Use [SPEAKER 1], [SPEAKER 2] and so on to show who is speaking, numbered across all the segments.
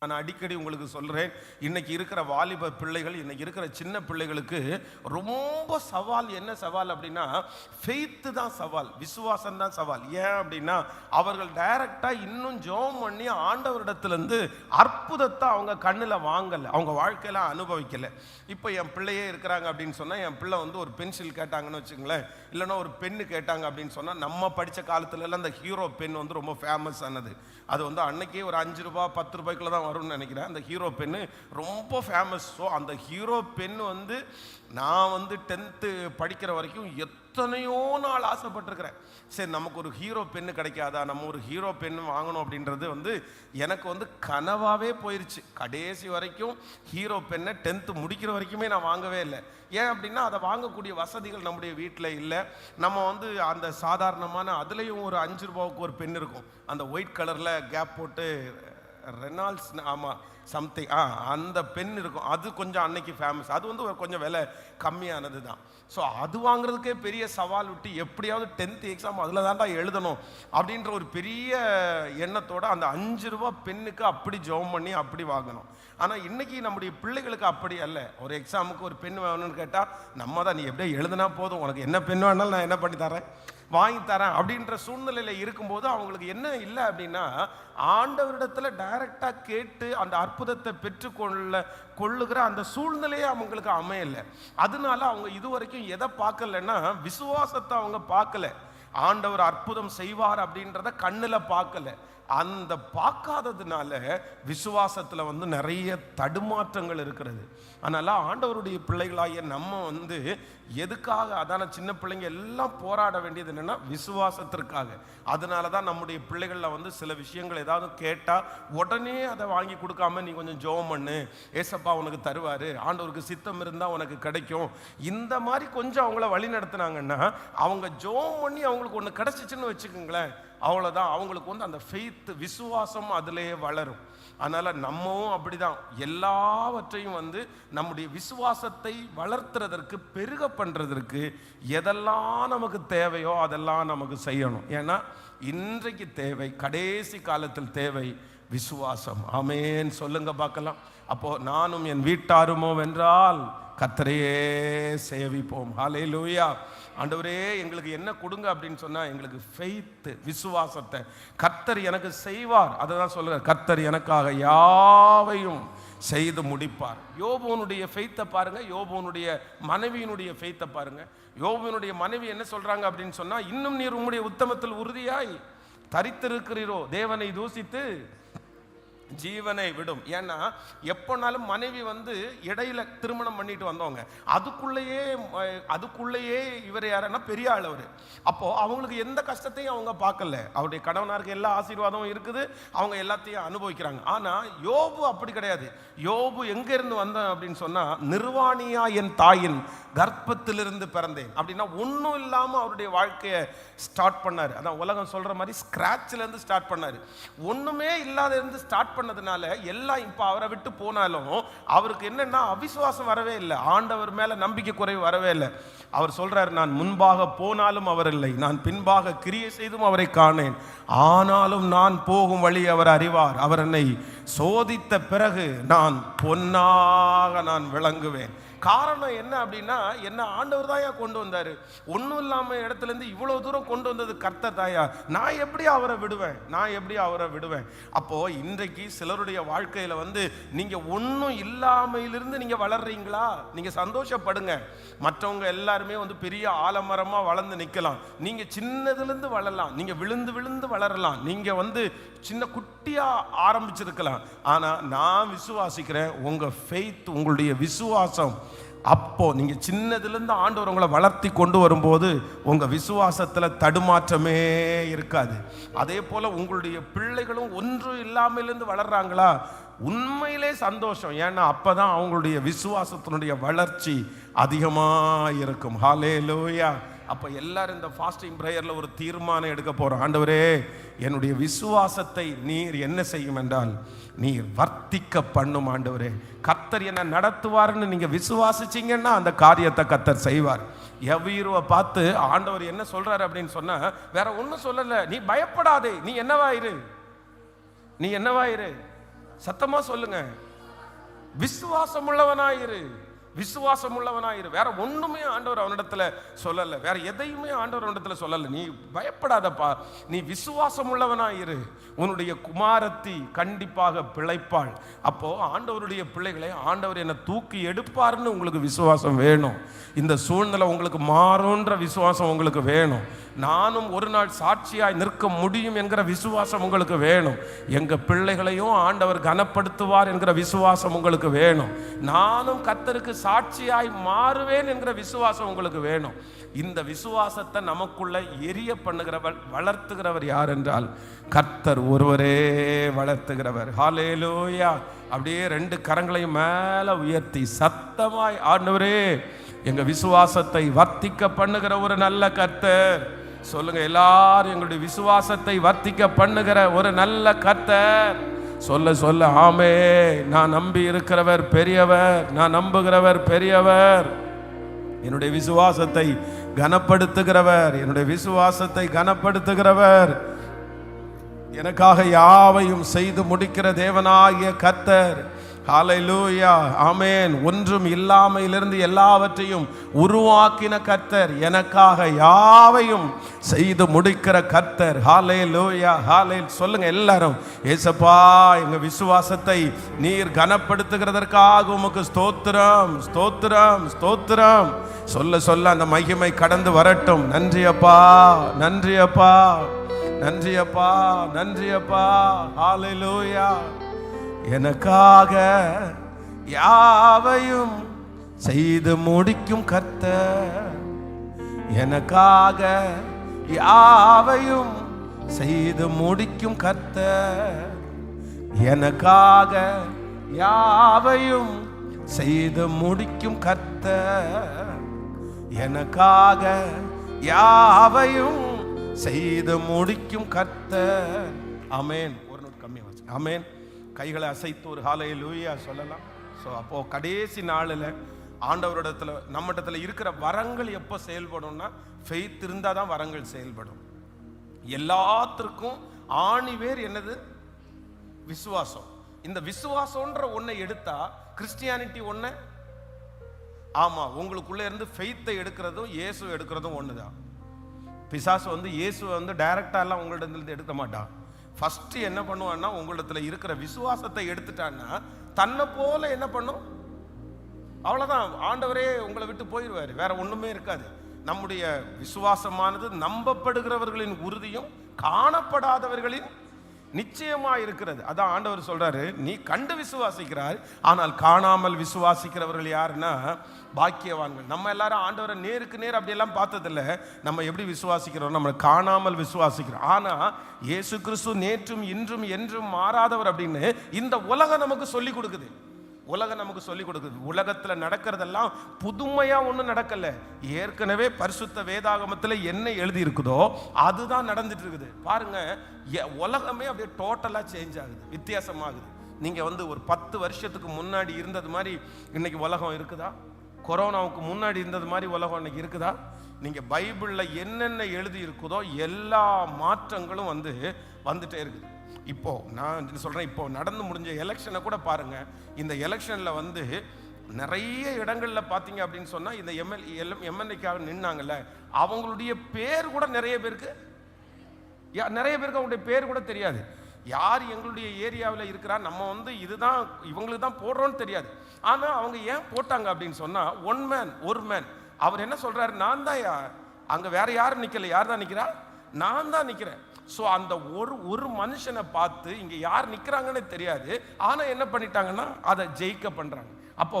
[SPEAKER 1] நான் அடிக்கடி உங்களுக்கு சொல்கிறேன், இன்னைக்கு இருக்கிற வாலிப பிள்ளைகள், இன்னைக்கு இருக்கிற சின்ன பிள்ளைகளுக்கு ரொம்ப சவால். என்ன சவால் அப்படின்னா, ஃபெய்த்து தான் சவால், விசுவாசம் தான் சவால். ஏன் அப்படின்னா, அவர்கள் டைரக்டாக இன்னும் ஜெபம் பண்ணி ஆண்டவரிடத்துலேருந்து அற்புதத்தை அவங்க கண்ணில் வாங்கலை, அவங்க வாழ்க்கையில் அனுபவிக்கலை. இப்போ என் பிள்ளையே இருக்கிறாங்க அப்படின்னு சொன்னால், என் பிள்ளை வந்து ஒரு பென்சில் கேட்டாங்கன்னு வச்சுங்களேன், இல்லைன்னா ஒரு பென்னு கேட்டாங்க அப்படின்னு சொன்னால், நம்ம படித்த காலத்துலலாம் அந்த ஹீரோ பென் வந்து ரொம்ப ஃபேமஸ் ஆனது. அது வந்து அன்னைக்கே ஒரு 5 ரூபா 10 ரூபாய்க்குள்ள தான் வரும்னு நினைக்கிறேன். அந்த ஹீரோ பென்னு ரொம்ப ஃபேமஸ். ஸோ அந்த ஹீரோ பென் வந்து நான் வந்து 10th படிக்கிற வரைக்கும் எத்தனையோ நாள் ஆசைப்பட்டிருக்கிறேன். சரி, நமக்கு ஒரு ஹீரோ பென்னு கிடைக்காதா, நம்ம ஒரு ஹீரோ பென்னு வாங்கணும் அப்படின்றது வந்து எனக்கு வந்து கனவாகவே போயிடுச்சு. கடைசி வரைக்கும் ஹீரோ பென்னை 10th முடிக்கிற வரைக்குமே நான் வாங்கவே இல்லை. ஏன் அப்படின்னா, அதை வாங்கக்கூடிய வசதிகள் நம்முடைய வீட்டில் இல்லை. நம்ம வந்து அந்த சாதாரணமான அதுலேயும் ஒரு 5 ரூபாவுக்கு ஒரு பென் இருக்கும், அந்த ஒயிட் கலரில் கேப் போட்டு ரெனால்ட்ஸ், ஆமாம் சம்திங், அந்த பென் இருக்கும். அது கொஞ்சம் அன்னைக்கு ஃபேமஸ். அது வந்து கொஞ்சம் விலை கம்மியானது தான். ஸோ அது வாங்குறதுக்கே பெரிய சவால் விட்டு எப்படியாவது 10th எக்ஸாம் அதில் தான்டா எழுதணும் அப்படின்ற ஒரு பெரிய எண்ணத்தோடு அந்த 5 ரூபா பெண்ணுக்கு அப்படி ஜெபம் பண்ணி அப்படி வாங்கணும். ஆனால் இன்னைக்கு நம்முடைய பிள்ளைகளுக்கு அப்படி அல்ல. ஒரு எக்ஸாமுக்கு ஒரு பெண் வேணும்னு கேட்டால், நம்ம தான், நீ எப்படியோ எழுதுனா போதும், உனக்கு என்ன பெண் வேணாலும் நான் என்ன பண்ணி தரேன், வாங்கி தரேன் அப்படின்ற சூழ்நிலையில் இருக்கும்போது அவங்களுக்கு என்ன இல்லை அப்படின்னா, ஆண்டவரிடத்தில் டைரக்டாக கேட்டு அந்த அற்புதத்தை பெற்றுக்கொள்ளுகிற அந்த சூழ்நிலையே அவங்களுக்கு அமையலை. அதனால அவங்க இதுவரைக்கும் எதை பார்க்கலன்னா, விசுவாசத்தை அவங்க பார்க்கல. ஆண்டவர் அற்புதம் செய்வார் அப்படின்றத கண்ணில் பார்க்கல. அந்த பார்க்காததுனால விசுவாசத்தில் வந்து நிறைய தடுமாற்றங்கள் இருக்கிறது. அதனால ஆண்டவருடைய பிள்ளைகளாகிய நம்ம வந்து எதுக்காக, அதான சின்ன பிள்ளைங்க எல்லாம் போராட வேண்டியது என்னன்னா விசுவாசத்திற்காக. அதனால தான் நம்முடைய பிள்ளைகளில் வந்து சில விஷயங்கள் ஏதாவது கேட்டால் உடனே அதை வாங்கி கொடுக்காம, நீ கொஞ்சம் ஜெபம் பண்ணு, ஏசப்பா உனக்கு தருவார், ஆண்டவருக்கு சித்தம் இருந்தால் உனக்கு கிடைக்கும், இந்த மாதிரி கொஞ்சம் அவங்கள வழி நடத்தினாங்கன்னா, அவங்க ஜெபம் பண்ணி அவங்களுக்கு ஒன்று கிடைச்சிச்சுன்னு வச்சுக்கோங்களேன், அவ்வளோதான். அவங்களுக்கு வந்து அந்த ஃபெய்த், விசுவாசம் அதிலேயே வளரும். அதனால் நம்மவும் அப்படிதான் எல்லாவற்றையும் வந்து நம்முடைய விசுவாசத்தை வளர்த்துறதற்கு, பெருக பண்ணுறதற்கு எதெல்லாம் நமக்கு தேவையோ அதெல்லாம் நமக்கு செய்யணும். ஏன்னா இன்றைக்கு தேவை, கடைசி காலத்தில் தேவை விசுவாசம். ஆமேன் சொல்லுங்க பார்க்கலாம். அப்போ நானும் என் வீட்டாருமோ வென்றால் கர்த்தரையே சேவிப்போம். ஹல்லேலூயா. ஆண்டவரே எங்களுக்கு என்ன கொடுங்க அப்படின்னு சொன்னால், எங்களுக்கு ஃபெய்த், விசுவாசத்தை கர்த்தர் எனக்கு செய்வார். அதை தான் சொல்லுங்கள், கர்த்தர் எனக்காக யாவையும் செய்து முடிப்பார். யோபுனுடைய ஃபெய்த்தை பாருங்க, யோபுனுடைய மனைவியினுடைய ஃபெய்த்தை பாருங்க. யோபுனுடைய மனைவி என்ன சொல்றாங்க அப்படின்னு சொன்னால், இன்னும் நீர் உம்முடைய உத்தமத்தில் உறுதியாய் தரித்திருக்கிறீரோ, தேவனை தூசித்து ஜீவனை விடும். ஏன்னா எப்போனாலும் மனைவி வந்து இடையில திருமணம் பண்ணிட்டு வந்தவங்க, அதுக்குள்ளேயே இவர் யாருன்னா பெரிய ஆள் அவர். அப்போ அவங்களுக்கு எந்த கஷ்டத்தையும் அவங்க பார்க்கல. அவருடைய கணவனாருக்கு எல்லா ஆசீர்வாதமும் இருக்குது, அவங்க எல்லாத்தையும் அனுபவிக்கிறாங்க. ஆனா யோபு அப்படி கிடையாது. யோபு எங்க இருந்து வந்தான் அப்படின்னு சொன்னா, நிர்வாணியா என் தாயின் கர்ப்பத்திலிருந்து பிறந்தேன் அப்படின்னா, ஒன்றும் இல்லாமல் அவருடைய வாழ்க்கையை ஸ்டார்ட் பண்ணார். அதான் உலகம் சொல்ற மாதிரி ஸ்கிராட்ச்ல இருந்து ஸ்டார்ட் பண்ணார். ஒண்ணுமே இல்லாத இருந்து ஸ்டார்ட் பண்ணதுனால எல்லாம் இப்போ அவரை விட்டு போனாலும் அவருக்கு என்னன்னா அவிசுவாசம் வரவே இல்லை, ஆண்டவர் மேல நம்பிக்கை குறைவு வரவே இல்லை. அவர் சொல்றாரு, நான் முன்பாக போனாலும் அவர் இல்லை, நான் பின்பாக கிரியை செய்தும் அவரை காணேன், ஆனாலும் நான் போகும் வழி அவர் அறிவார், அவர் என்னை சோதித்த பிறகு நான் பொன்னாக நான் விளங்குவேன். காரணம் என்ன அப்படின்னா, என்ன ஆண்டவர் தாயா கொண்டு வந்தாரு, ஒன்றும் இல்லாமல் இடத்துலேருந்து இவ்வளோ தூரம் கொண்டு வந்தது கர்த்தர் தாயா, நான் எப்படி அவரை விடுவேன். அப்போ இன்றைக்கு சிலருடைய வாழ்க்கையில் வந்து நீங்க ஒன்றும் இல்லாமையிலிருந்து நீங்க வளர்றீங்களா, நீங்க சந்தோஷப்படுங்க. மற்றவங்க எல்லாருமே வந்து பெரிய ஆலமரமா வளர்ந்து நிற்கலாம், நீங்க சின்னதுலேருந்து வளரலாம், நீங்க விழுந்து விழுந்து வளரலாம், நீங்க வந்து சின்ன குட்டியா ஆரம்பிச்சிருக்கலாம். ஆனா நான் விசுவாசிக்கிறேன், உங்க ஃபெய்த், உங்களுடைய விசுவாசம், அப்போ நீங்க சின்னதுலேருந்து ஆண்டவர் உங்களை வளர்த்தி கொண்டு வரும்போது உங்க விசுவாசத்துல தடுமாற்றமே இருக்காது. அதே போல உங்களுடைய பிள்ளைகளும் ஒன்றும் இல்லாமலிருந்து வளர்றாங்களா, உண்மையிலே சந்தோஷம். ஏன்னா அப்பதான் அவங்களுடைய விசுவாசத்தினுடைய வளர்ச்சி அதிகமா இருக்கும். ஹல்லேலூயா. அப்போ எல்லாரும் இந்த ஃபாஸ்டிங் ப்ரேயரில் ஒரு தீர்மானம் எடுக்க போகிறோம். ஆண்டவரே, என்னுடைய விசுவாசத்தை நீர் என்ன செய்யும் என்றால், நீர் வர்த்திக்க பண்ணும். ஆண்டவரே, கர்த்தர் என்ன நடத்துவார்னு நீங்கள் விசுவாசிச்சிங்கன்னா அந்த காரியத்தை கர்த்தர் செய்வார். எவ்வீருவை பார்த்து ஆண்டவர் என்ன சொல்கிறார் அப்படின்னு சொன்னால், வேற ஒன்றும் சொல்லலை, நீ பயப்படாதே, நீ என்னவாயிரு, சத்தமா சொல்லுங்க, விசுவாசம் உள்ளவனாயிரு, விசுவாசம் உள்ளவனாயிரு. வேற ஒண்ணுமே ஆண்டவர் அவனிடத்துல சொல்லல, வேற எதையுமே ஆண்டவர் அவனிடத்துல சொல்லல. நீ பயப்படாதப்பா, நீ விசுவாசம் உள்ளவனாயிரு, உன்னுடைய குமாரத்தி கண்டிப்பாக பிழைப்பாள். அப்போ ஆண்டவருடைய பிள்ளைகளை ஆண்டவர் என்ன தூக்கி எடுப்பாருன்னு உங்களுக்கு விசுவாசம் வேணும். இந்த சூழ்நிலை உங்களுக்கு மாறுன்ற விசுவாசம் உங்களுக்கு வேணும். நானும் ஒரு நாள் சாட்சியாய் நிற்க முடியும் என்கிற விசுவாசம் உங்களுக்கு வேணும். எங்க பிள்ளைகளையும் ஆண்டவர் கனப்படுத்துவார் என்கிற விசுவாசம் உங்களுக்கு வேணும். நானும் கர்த்தருக்கு சாட்சியாய் மாறுவேன் என்கிற விசுவாசம் உங்களுக்கு வேணும். இந்த விசுவாசத்தை நமக்குள்ள எரிய பண்ணுகிறவர், வளர்த்துகிறவர் யார் என்றால் கர்த்தர் ஒருவரே வளர்த்துகிறவர். ஹல்லேலூயா. அப்படியே 2 கரங்களையும் மேல உயர்த்தி சத்தமாய், ஆண்டவரே எங்க விசுவாசத்தை வர்த்திக்க பண்ணுகிற ஒரு நல்ல கர்த்தர் சொல்லுங்க. எல்லாரும் எங்களுடைய விசுவாசத்தை வர்த்திக்க பண்ணுகிற ஒரு நல்ல கர்த்தர் சொல்ல சொல்ல ஆமே. நான் நம்பி இருக்கிறவர் பெரியவர், நான் நம்புகிறவர் பெரியவர், என்னுடைய விசுவாசத்தை கனப்படுத்துகிறவர், என்னுடைய விசுவாசத்தை கனப்படுத்துகிறவர், எனக்காக யாவையும் செய்து முடிக்கிற தேவனாகிய கர்த்தர். ஹல்லேலூயா, ஆமென். ஒன்றும் இல்லாமையிலிருந்து எல்லாவற்றையும் உருவாக்கின கர்த்தர், எனக்காக யாவையும் செய்து முடிக்கிற கர்த்தர். ஹல்லேலூயா, ஹல்லேலூயா. சொல்லுங்க எல்லாரும், ஏசப்பா எங்க விசுவாசத்தை நீர் கனப்படுத்துகிறதற்காக உமக்கு ஸ்தோத்திரம், ஸ்தோத்திரம், ஸ்தோத்திரம். சொல்ல சொல்ல அந்த மகிமை கடந்து வரட்டும். நன்றி அப்பா, நன்றி அப்பா, நன்றி அப்பா, நன்றி அப்பா. ஹல்லேலூயா. எனக்காக யாவையும் செய்து முடிக்கும் கர்த்தர், எனக்காக யாவையும் செய்து முடிக்கும் கர்த்தர், எனக்காக யாவையும் செய்து முடிக்கும் கர்த்தர், எனக்காக யாவையும் செய்து முடிக்கும் கர்த்தர். ஆமென். ஒரு நோட் கம்மியா வச்சு ஆமென். கைகளை அசைத்து ஒரு ஹல்லேலூயா சொல்லலாம். ஸோ அப்போ கடைசி நாளில் ஆண்டவரிடத்துல நம்மிடத்துல இருக்கிற வரங்கள் எப்போ செயல்படும்னா, ஃபெய்த் இருந்தால் தான் வரங்கள் செயல்படும். எல்லாத்திற்கும் ஆணிவேர் என்னது? விசுவாசம். இந்த விசுவாசம்ன்ற ஒன்றை எடுத்தா கிறிஸ்டியானிட்டி ஒன்று. ஆமா, உங்களுக்குள்ள இருந்து ஃபெய்த்தை எடுக்கிறதும் இயேசு எடுக்கிறதும் ஒன்று தான். பிசாசு இயேசுவை டைரக்டா எல்லாம் உங்களிடத்துல எடுக்க மாட்டான். ஃபர்ஸ்ட் என்ன பண்ணுவான்னா, உங்களிடத்துல இருக்கிற விசுவாசத்தை எடுத்துட்டான்னா தன்னை போல என்ன பண்ணும், அவ்வளவுதான், ஆண்டவரே உங்களை விட்டு போயிடுவாரு, வேற ஒண்ணுமே இருக்காது. நம்முடைய விசுவாசமானது நம்பப்படுகிறவர்களின் உறுதியும் காணப்படாதவர்களின் நிச்சயமா இருக்கிறது. அதான் ஆண்டவர் சொல்றாரு, நீ கண்டு விசுவாசிக்கிறாய், ஆனால் காணாமல் விசுவாசிக்கிறவர்கள் யாருன்னா பாக்கியவான்கள். நம்ம எல்லாரும் ஆண்டவரை நேருக்கு நேர் அப்படியெல்லாம் பார்த்ததில்ல. நம்ம எப்படி விசுவாசிக்கிறோம்? நம்ம காணாமல் விசுவாசிக்கிறோம். ஆனா இயேசு கிறிஸ்து நேற்றும் இன்றும் என்றும் மாறாதவர் அப்படின்னு இந்த உலகம் நமக்கு சொல்லி கொடுக்குது. உலகம் நமக்கு சொல்லிக் கொடுக்குது. உலகத்துல நடக்கிறதெல்லாம் புதுமையா ஒன்றும் நடக்கல. ஏற்கனவே பரிசுத்த வேதாகமத்துல என்ன எழுதி இருக்குதோ அதுதான் நடந்துட்டு இருக்குது. பாருங்க, உலகமே அப்படியே டோட்டலா சேஞ்ச் ஆகுது, வித்தியாசமாகுது. நீங்க ஒரு 10 வருஷத்துக்கு முன்னாடி இருந்தது மாதிரி இன்னைக்கு உலகம் இருக்குதா? கொரோனாவுக்கு முன்னாடி இருந்தது மாதிரி உலகம் இன்னைக்கு இருக்குதா? நீங்க பைபிள்ல என்னென்ன எழுதி இருக்குதோ எல்லா மாற்றங்களும் வந்துட்டே இருக்குது. இப்போ நான் சொல்றேன், இப்போ நடந்து முடிஞ்ச எலெக்ஷனை கூட பாருங்க. இந்த எலெக்ஷன்ல நிறைய இடங்கள்ல பாத்தீங்க அப்படின்னு சொன்னா, இந்த எம்எல்ஏக்காக நின்னாங்கல்ல, அவங்களுடைய பேர் கூட நிறைய பேருக்கு அவங்களுடைய பேர் கூட தெரியாது. யார் எங்களுடைய ஏரியாவில் இருக்கிறா, நம்ம இதுதான் இவங்களுக்கு தான் போடுறோன்னு தெரியாது. ஆனா அவங்க ஏன் போட்டாங்க அப்படின்னு சொன்னா, ஒரு மேன் அவர் என்ன சொல்றாரு, நான் தான் அங்க வேற யாரும் நிக்கல, யார் தான் நிக்கிறா, நான் தான் நிக்கிறேன். ஸோ அந்த ஒரு மனுஷனை பார்த்து இங்க யார் நிக்கிறாங்கன்னு தெரியாது. ஆனா என்ன பண்ணிட்டாங்கன்னா அதை ஜெயிக்க பண்றாங்க. அப்போ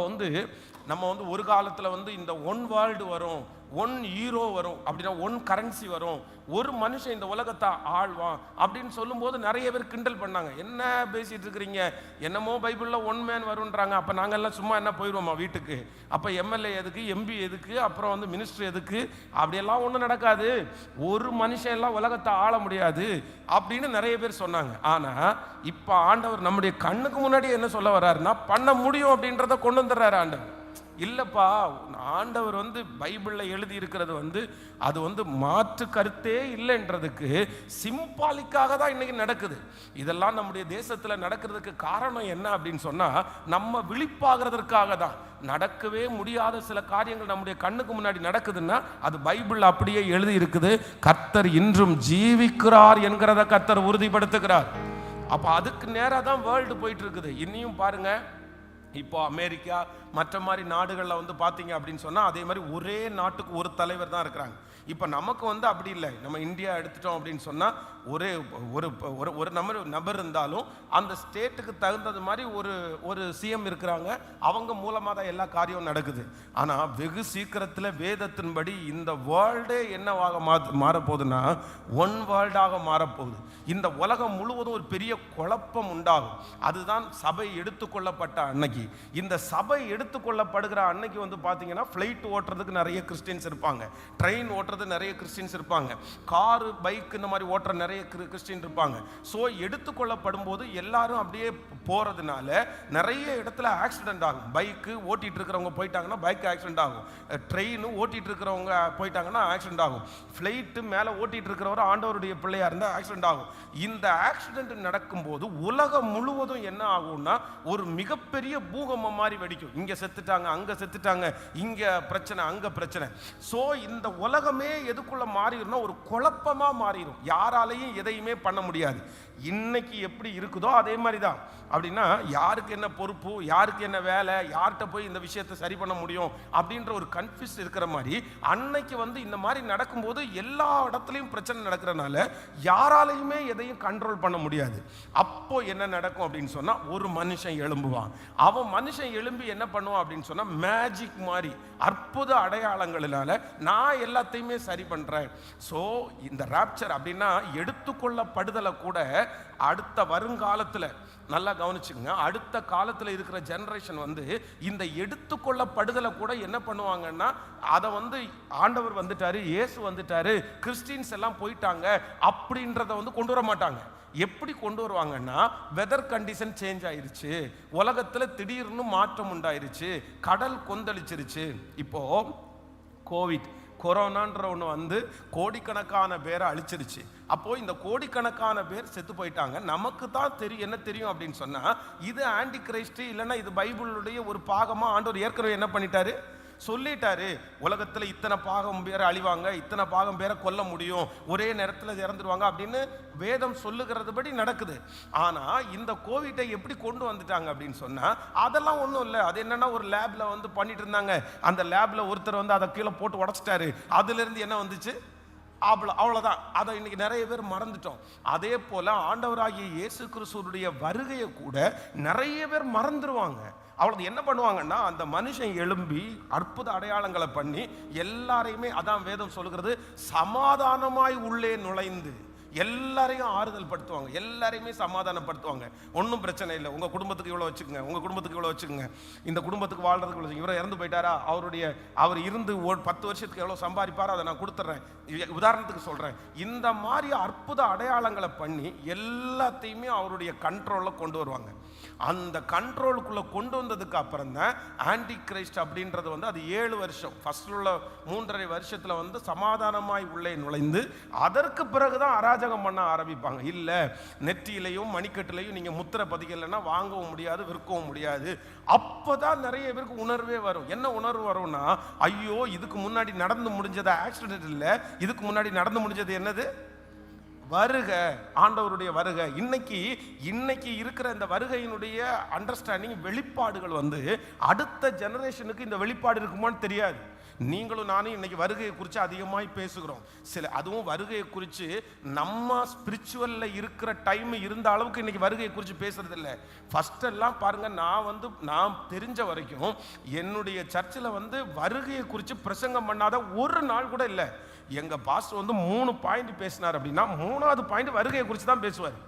[SPEAKER 1] நம்ம ஒரு காலத்துல இந்த ஒன் வேர்ல்டு வரும், ஒன் ஹீரோ வரும், அப்படின்னா ஒன் கரன்சி வரும், ஒரு மனுஷன் இந்த உலகத்தை ஆழ்வான் அப்படின்னு சொல்லும்போது நிறைய பேர் கிண்டல் பண்ணாங்க. என்ன பேசிட்டு இருக்கிறீங்க, என்னமோ பைபிள்ல ஒன் மேன் வரும்ன்றாங்க, அப்ப நாங்கெல்லாம் சும்மா என்ன போயிடுவோமா வீட்டுக்கு? அப்ப எம்எல்ஏ எதுக்கு, எம்பி எதுக்கு, அப்புறம் மினிஸ்டர் எதுக்கு? அப்படியெல்லாம் ஒன்றும் நடக்காது, ஒரு மனுஷன் எல்லாம் உலகத்தை ஆள முடியாது அப்படின்னு நிறைய பேர் சொன்னாங்க. ஆனா இப்ப ஆண்டவர் நம்முடைய கண்ணுக்கு முன்னாடி என்ன சொல்ல வர்றாருன்னா, பண்ண முடியும் அப்படின்றத கொண்டு வந்துடுறாரு ஆண்டவர். இல்லப்பா, ஆண்டவர் பைபிள்ல எழுதி இருக்கிறது அது மாற்று கருத்தே இல்லைன்றதுக்கு சிம்பாலிக்காக தான் இன்னைக்கு நடக்குது. இதெல்லாம் நம்முடைய தேசத்துல நடக்கிறதுக்கு காரணம் என்ன அப்படின்னு சொன்னா, நம்ம விழிப்பாகிறதற்காக தான். நடக்கவே முடியாத சில காரியங்கள் நம்முடைய கண்ணுக்கு முன்னாடி நடக்குதுன்னா அது பைபிள் அப்படியே எழுதி இருக்குது. கர்த்தர் இன்றும் ஜீவிக்கிறார் என்கிறத கர்த்தர் உறுதிப்படுத்துகிறார். அப்ப அதுக்கு நேரா தான் வேர்ல்டு போயிட்டு இருக்குது. இன்னியும் பாருங்க, இப்போ அமெரிக்கா மற்ற மாதிரி நாடுகளில் பார்த்தீங்க அப்படின்னு சொன்னால் அதே மாதிரி ஒரே நாட்டுக்கு ஒரு தலைவர் தான் இருக்கிறாங்க. இப்போ நமக்கு அப்படி இல்லை. நம்ம இந்தியா எடுத்துட்டோம் அப்படின்னு சொன்னால் ஒரே ஒரு ஒரு நபர் இருந்தாலும் அந்த ஸ்டேட்டுக்கு தகுந்தது மாதிரி ஒரு சிஎம் இருக்கிறாங்க. அவங்க மூலமாக தான் எல்லா காரியமும் நடக்குது. ஆனால் வெகு சீக்கிரத்தில் வேதத்தின்படி இந்த வேர்ல்டே என்னவாக மாறப்போகுதுன்னா ஒன் வேர்ல்டாக மாறப்போகுது. இந்த உலகம் முழுவதும் ஒரு பெரிய குழப்பம் உண்டாகும். அதுதான் சபை எடுத்துக்கொள்ளப்பட்ட அன்னைக்கு. இந்த சபை எடுத்துக்கொள்ளப்படுகிற அன்னைக்கு பார்த்தீங்கன்னா ஃப்ளைட் ஓட்டுறதுக்கு நிறைய கிறிஸ்டியன்ஸ் இருப்பாங்க, ட்ரெயின் ஓட்டுறது நிறைய கிறிஸ்டியன்ஸ் இருப்பாங்க, காரு பைக் இந்த மாதிரி ஓட்டுற நிறைய கிறிஸ்டியன் இருப்பாங்க. ஸோ எடுத்துக்கொள்ளப்படும் போது எல்லாரும் அப்படியே போறதுனால நிறைய இடத்துல ஆக்சிடென்ட் ஆகும். பைக்கு ஓட்டிட்டு இருக்கிறவங்க போயிட்டாங்கன்னா பைக் ஆக்சிடென்ட் ஆகும், ட்ரெயின் ஓட்டிட்டு இருக்கிறவங்க போயிட்டாங்கன்னா ஆக்சிடென்ட் ஆகும், ஃப்ளைட்டு மேலே ஓட்டிட்டு இருக்கிறவரை ஆண்டவருடைய பிள்ளையா இருந்தால் ஆக்சிடென்ட் ஆகும். இந்த ஆக்சிடென்ட் நடக்கும்போது உலகம் முழுவதும் என்ன ஆகும்னா ஒரு மிகப்பெரிய பூகம்பம் மாதிரி வெடிக்கும். இங்க செத்துட்டாங்க, அங்க செத்துட்டாங்க, இங்க பிரச்சனை, அங்க பிரச்சனை. ஸோ இந்த உலகமே எதுக்குள்ள மாறிடும்னா ஒரு குழப்பமா மாறிடும். யாராலையும் எதையுமே பண்ண முடியாது. இன்னைக்கு எப்படி இருக்குதோ அதே மாதிரி தான். அப்படின்னா யாருக்கு என்ன பொறுப்பு, யாருக்கு என்ன வேலை, யார்கிட்ட போய் இந்த விஷயத்தை சரி பண்ண முடியும் அப்படின்ற ஒரு கன்ஃபியூஸ் இருக்கிற மாதிரி அன்னைக்கு இந்த மாதிரி நடக்கும்போது எல்லா இடத்துலையும் பிரச்சனை நடக்கிறனால யாராலையுமே எதையும் கண்ட்ரோல் பண்ண முடியாது. அப்போ என்ன நடக்கும் அப்படின்னு சொன்னா ஒரு மனுஷன் எழும்புவான். அவன் மனுஷன் எழும்பி என்ன பண்ணுவான் அப்படின்னு சொன்னா மேஜிக் மாதிரி அற்புத அடையாளங்களினால நான் எல்லாத்தையுமே சரி பண்றேன். ஸோ இந்த ராப்சர் அப்படின்னா எடுத்துக்கொள்ளப்படுதலை கூட அடுத்த வருங்காலத்தில் நல்லா கவனிச்சுங்க. அடுத்த காலத்தில் இருக்கிற ஜெனரேஷன் இந்த எடுத்துக்கொள்ளப்படுதலை கூட என்ன பண்ணுவாங்கன்னா அதை ஆண்டவர் வந்துட்டாரு, இயேசு வந்துட்டாரு, கிறிஸ்டியன்ஸ் எல்லாம் போயிட்டாங்க அப்படின்றத கொண்டு வர மாட்டாங்க. எப்படி கொண்டு வருவாங்கன்னா வெதர் கண்டிஷன் சேஞ்ச் ஆயிருச்சு, உலகத்துல திடீர்னு மாற்றம் உண்டாயிருச்சு, கடல் கொந்தளிச்சிருச்சு. இப்போ கொரோனான்ற ஒன்று கோடிக்கணக்கான பேரை அழிச்சிருச்சு. அப்போ இந்த கோடிக்கணக்கான பேர் செத்து போயிட்டாங்க. நமக்கு தான் என்ன தெரியும் அப்படின்னு சொன்னா இது ஆன்டி கிரைஸ்ட் இல்லைன்னா இது பைபிளுடைய ஒரு பாகமா ஆண்டவர் ஏற்கனவே என்ன பண்ணிட்டாரு, சொல்லிட்டாரு. உலகத்துல இத்தனை பாகம் பேரை அழிவாங்க, இத்தனை பாகம் பேரை கொல்ல முடியும், ஒரே நேரத்தில் இறந்துருவாங்க அப்படின்னு வேதம் சொல்லுகிறது படி நடக்குது. ஆனா இந்த கோவிட்டை எப்படி கொண்டு வந்துட்டாங்க அப்படின்னு சொன்னா அதெல்லாம் ஒன்றும் இல்லை. அது என்னன்னா ஒரு லேப்ல பண்ணிட்டு இருந்தாங்க. அந்த லேப்ல ஒருத்தர் அதை கீழே போட்டு உடைச்சிட்டாரு. அதுல இருந்து என்ன வந்துச்சு, அவ்வளவுதான். அதை இன்னைக்கு நிறைய பேர் மறந்துட்டோம். அதே போல ஆண்டவராகிய இயேசு கிறிஸ்துவுடைய வருகையை கூட நிறைய பேர் மறந்துடுவாங்க. அவ்வளவு என்ன பண்ணுவாங்கன்னா அந்த மனுஷன் எழும்பி அற்புத அடையாளங்களை பண்ணி எல்லாரையுமே, அதான் வேதம் சொல்லுகிறது, சமாதானமாய் உள்ளே நுழைந்து எல்லாரையும் ஆறுதல் படுத்துவாங்க, எல்லாரையுமே சமாதானப்படுத்துவாங்க. ஒன்றும் பிரச்சனை இல்லை, உங்க குடும்பத்துக்கு இவ்வளோ வச்சுக்கோங்க, உங்க குடும்பத்துக்கு இவ்வளோ வச்சுக்கோங்க, இந்த குடும்பத்துக்கு வாழ்றதுக்கு இவ்வளோ, இவரை இறந்து போயிட்டாரா, அவர் இருந்து 10 வருஷத்துக்கு எவ்வளோ சம்பாதிப்பாரோ அதை நான் கொடுத்துட்றேன், உதாரணத்துக்கு சொல்றேன். இந்த மாதிரி அற்புத அடையாளங்களை பண்ணி எல்லாத்தையுமே அவருடைய கண்ட்ரோலில் கொண்டு வருவாங்க. அந்த கண்ட்ரோலுக்குள்ள கொண்டு வந்ததுக்கு அப்புறம் தான் ஆன்டி கிரைஸ்ட் அப்படின்றது அது 7 வருஷம், ஃபர்ஸ்ட் உள்ள 3.5 வருஷத்துல சமாதானமாய் உள்ளே நுழைந்து அதற்கு பிறகுதான் அராஜகம் பண்ண ஆரம்பிப்பாங்க. இல்ல நெற்றியிலையும் மணிக்கட்டிலையும் நீங்க முத்திரை பதிக்கலைன்னா வாங்கவும் முடியாது, விற்கவும் முடியாது. அப்பதான் நிறைய பேருக்கு உணர்வே வரும். என்ன உணர்வு வரும்னா, ஐயோ இதுக்கு முன்னாடி நடந்து முடிஞ்சது ஆக்சிடென்ட் இல்ல, இதுக்கு முன்னாடி நடந்து முடிஞ்சது என்னது, வருக, ஆண்டவருடைய வருகை. இன்னைக்கு இருக்கிற இந்த வருகையினுடைய அண்டர்ஸ்டாண்டிங், வெளிப்பாடுகள் அடுத்த ஜெனரேஷனுக்கு இந்த வெளிப்பாடு இருக்குமான்னு தெரியாது. நீங்களும் நானும் இன்னைக்கு வருகையை குறித்து அதிகமாய் பேசுகிறோம். அதுவும் வருகையை குறித்து நம்ம ஸ்பிரிச்சுவல்ல இருக்கிற டைம் இருந்த அளவுக்கு இன்னைக்கு வருகையை குறித்து பேசுறது இல்லை. ஃபர்ஸ்ட் எல்லாம் பாருங்க, நான் தெரிஞ்ச வரைக்கும் என்னுடைய சர்ச்சில் வருகையை குறித்து பிரசங்கம் பண்ணாத ஒரு நாள் கூட இல்லை. எங்க பாஸ்டர் 3 பாயிண்ட் பேசினார் அப்படின்னா 3வது பாயிண்ட் வருகையை குறித்து தான் பேசுவார்.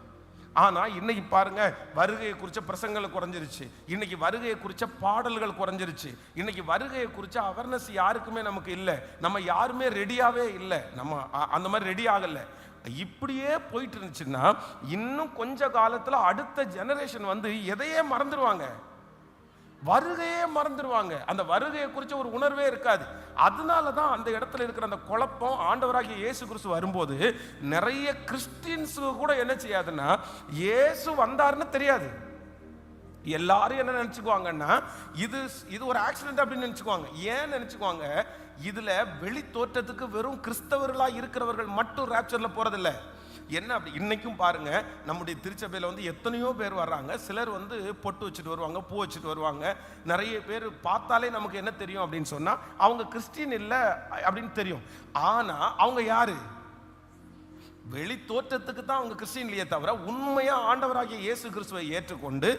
[SPEAKER 1] ஆனா இன்னைக்கு பாருங்க, வருகையை குறிச்ச பிரசங்கங்கள் குறைஞ்சிருச்சு, இன்னைக்கு வருகையை குறிச்ச பாடல்கள் குறைஞ்சிருச்சு, இன்னைக்கு வருகையை குறிச்ச அவேர்னஸ் யாருக்குமே நமக்கு இல்லை. நம்ம யாருமே ரெடியாவே இல்லை, நம்ம அந்த மாதிரி ரெடி ஆகல. இப்படியே போயிட்டு இருந்துச்சுன்னா இன்னும் கொஞ்ச காலத்துல அடுத்த ஜெனரேஷன் எதையே மறந்துடுவாங்க. வருகையே மறந்துடுவாங்க. அந்த வருகையை குறித்த ஒரு உணர்வே இருக்காது. அதனால தான் அந்த இடத்துல இருக்கிற அந்த குழப்பம். ஆண்டவராகிய இயேசு கிறிஸ்து வரும்போது நிறைய கிறிஸ்டியன்ஸ் கூட என்ன செய்யாதுன்னா இயேசு வந்தாருன்னு தெரியாது. எல்லாரும் என்ன நினைச்சுக்குவாங்கன்னா இது ஒரு ஆக்சிடென்ட் அப்படின்னு நினைச்சுக்குவாங்க. ஏன் நினைச்சுக்குவாங்க? இதுல வெளி தோற்றத்துக்கு வெறும் கிறிஸ்தவர்களா இருக்கிறவர்கள் மட்டும் ராப்சர்ல போறதில்ல. என்ன அப்படி இன்னைக்கும் பாருங்க, நம்முடைய திருச்சபையில் வந்து எத்தனையோ பேர் வர்றாங்க. சிலர் வந்து பொட்டு வச்சுட்டு வருவாங்க, பூ வச்சுட்டு வருவாங்க. நிறைய பேர் பார்த்தாலே நமக்கு என்ன தெரியும் அப்படின்னு சொன்னா அவங்க கிறிஸ்டியன் இல்லை அப்படின்னு தெரியும். ஆனா அவங்க யாரு? வெளி தோற்றத்துக்கு தான் அவங்க கிறிஸ்டியன்லையே தவிர உண்மையா ஆண்டவராகிய இயேசு கிறிஸ்துவை ஏற்றுக்கொண்டு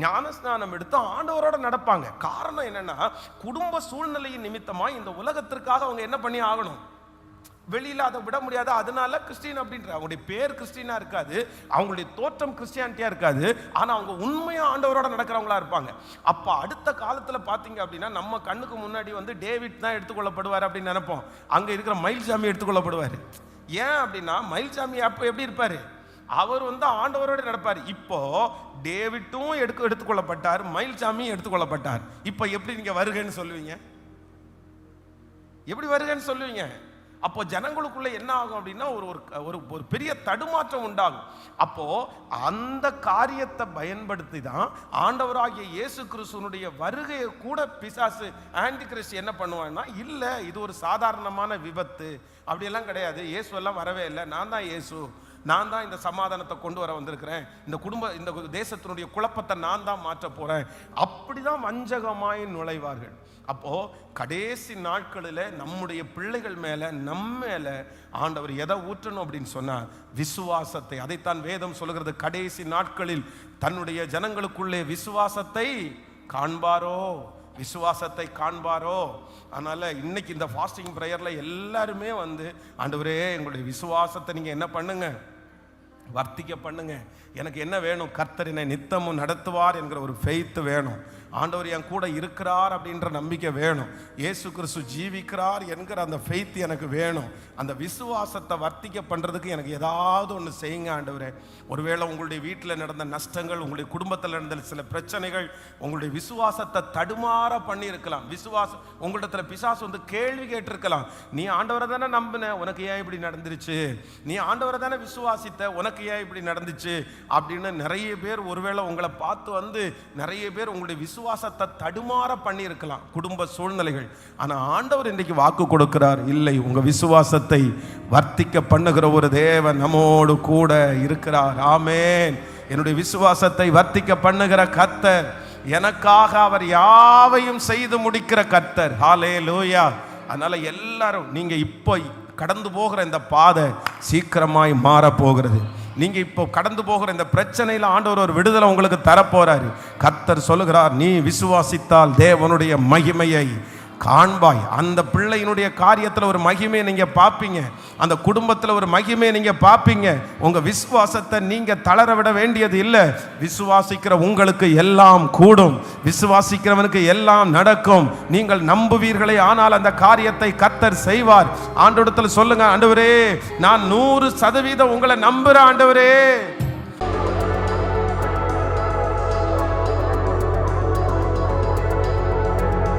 [SPEAKER 1] ஞானஸ்நானம் எடுத்து ஆண்டவரோட நடப்பாங்க. காரணம் என்னன்னா, குடும்ப சூழ்நிலையின் நிமித்தமா இந்த உலகத்திற்காக அவங்க என்ன பண்ணி ஆகணும், வெளியில அதை விட முடியாது. அதனால கிறிஸ்டியன் அப்படின்ற அவங்களுடைய பேர் கிறிஸ்டியனா இருக்காது, அவங்களுடைய தோற்றம் கிறிஸ்டியானிட்டியா இருக்காது. ஆனா அவங்க உண்மையா ஆண்டவரோட நடக்கிறவங்களா இருப்பாங்க. அப்ப அடுத்த காலத்துல பாத்தீங்க அப்படின்னா நம்ம கண்ணுக்கு முன்னாடி வந்து டேவிட் தான் எடுத்துக்கொள்ளப்படுவார் அப்படின்னு நினைப்போம். அங்க இருக்கிற மயில்சாமி எடுத்துக்கொள்ளப்படுவார். ஏன் அப்படின்னா மயில்சாமி அப்ப எப்படி இருப்பாரு? அவர் வந்து ஆண்டவரோட நடப்பார். இப்போ டேவிட்டும் எடுத்துக்கொள்ளப்பட்டார், மயில்சாமியும் எடுத்துக்கொள்ளப்பட்டார். இப்ப எப்படி நீங்க வருகைன்னு சொல்லுவீங்க? எப்படி வருகைன்னு சொல்லுவீங்க? அப்போ ஜனங்களுக்குள்ள என்ன ஆகும் அப்படின்னா ஒரு பெரிய தடுமாற்றம் உண்டாகும். அப்போ அந்த காரியத்தை பயன்படுத்தி தான் ஆண்டவராகிய இயேசு கிறிஸ்துவனுடைய வருகையை கூட பிசாசு ஆன்டி கிறிஸ்து என்ன பண்ணுவான்னா, இல்லை இது ஒரு சாதாரணமான விபத்து அப்படியெல்லாம் கிடையாது, இயேசு எல்லாம் வரவே இல்லை, நான் தான் இயேசு, நான் தான் இந்த சமாதானத்தை கொண்டு வர வந்திருக்கிறேன், இந்த தேசத்தினுடைய குழப்பத்தை நான் தான் மாற்ற போறேன், அப்படிதான் வஞ்சகமாய் நுழைவார்கள். அப்போ கடைசி நாட்களில் நம்முடைய பிள்ளைகள் மேல மேல ஆண்டவர் எதை ஊற்றணும் அப்படின்னு சொன்னா விசுவாசத்தை. அதைத்தான் வேதம் சொல்லுகிறது, கடைசி நாட்களில் தன்னுடைய ஜனங்களுக்குள்ளே விசுவாசத்தை காண்பாரோ, விசுவாசத்தை காண்பாரோ. அதனால இன்னைக்கு இந்த ஃபாஸ்டிங் பிரேயர்ல எல்லாருமே வந்து ஆண்டவரே எங்களுடைய விசுவாசத்தை நீங்க என்ன பண்ணுங்க, வர்த்திக்க பண்ணுங்க. எனக்கு என்ன வேணும்? கர்த்தர் என்னை நித்தமும் நடத்துவார் என்கிற ஒரு ஃபெய்த் வேணும். ஆண்டவர் என் கூட இருக்கிறார் அப்படின்ற நம்பிக்கை வேணும். இயேசு கிறிஸ்து ஜீவிக்கிறார் என்கிற அந்த ஃபெய்த் எனக்கு வேணும். அந்த விசுவாசத்தை வர்த்திக்க பண்ணுறதுக்கு எனக்கு ஏதாவது ஒன்று செய்யுங்க ஆண்டவரே. ஒருவேளை உங்களுடைய வீட்டில் நடந்த நஷ்டங்கள், உங்களுடைய குடும்பத்தில் நடந்த சில பிரச்சனைகள் உங்களுடைய விசுவாசத்தை தடுமாற பண்ணி இருக்கலாம். விசுவாசம் உங்களிடத்துல பிசாசு வந்து கேள்வி கேட்டிருக்கலாம், நீ ஆண்டவரை தானே நம்பின, உனக்கு ஏன் இப்படி நடந்துருச்சு? நீ ஆண்டவரை தானே விசுவாசித்த, உனக்கு ஏன் இப்படி நடந்துச்சு அப்படின்னு நிறைய பேர் ஒருவேளை உங்களை பார்த்து வந்து நிறைய பேர் உங்களுடைய விசுவாசத்தை தடுமாற பண்ணி இருக்கலாம், குடும்ப சூழ்நிலைகள். ஆனா ஆண்டவர் இன்றைக்கு வாக்கு கொடுக்கிறார், இல்லை, உங்க விசுவாசத்தை வர்த்திக்க பண்ணுகிற ஒரு தேவன் நம்மோடு கூட இருக்கிறார். ஆமென். என்னுடைய விசுவாசத்தை வர்த்திக்க பண்ணுகிற கர்த்தர், எனக்காக அவர் யாவையும் செய்து முடிக்கிற கர்த்தர். ஹல்லேலூயா. அதனால எல்லாரும் நீங்க இப்போ கடந்து போகிற இந்த பாதை சீக்கிரமாய் மாற போகிறது. நீங்க இப்போ கடந்து போகிற இந்த பிரச்சனையில ஆண்டவர் ஒரு விடுதலை உங்களுக்கு தரப்போறாரு. கர்த்தர் சொல்லுகிறார், நீ விசுவாசித்தால் தேவனுடைய மகிமையை காண்பாய். அந்த பிள்ளையினுடைய காரியத்தில் ஒரு மகிமையை நீங்க பார்ப்பீங்க, அந்த குடும்பத்தில் ஒரு மகிமையை நீங்க பார்ப்பீங்க. உங்க விசுவாசத்தை நீங்க தளர விட வேண்டியது இல்லை. விசுவாசிக்கிற உங்களுக்கு எல்லாம் கூடும், விசுவாசிக்கிறவனுக்கு எல்லாம் நடக்கும். நீங்கள் நம்புவீர்களே, ஆனால் அந்த காரியத்தை கர்த்தர் செய்வார். ஆண்டவரிடத்தில் சொல்லுங்க, ஆண்டவரே நான் 100% உங்களை நம்புறேன் ஆண்டவரே.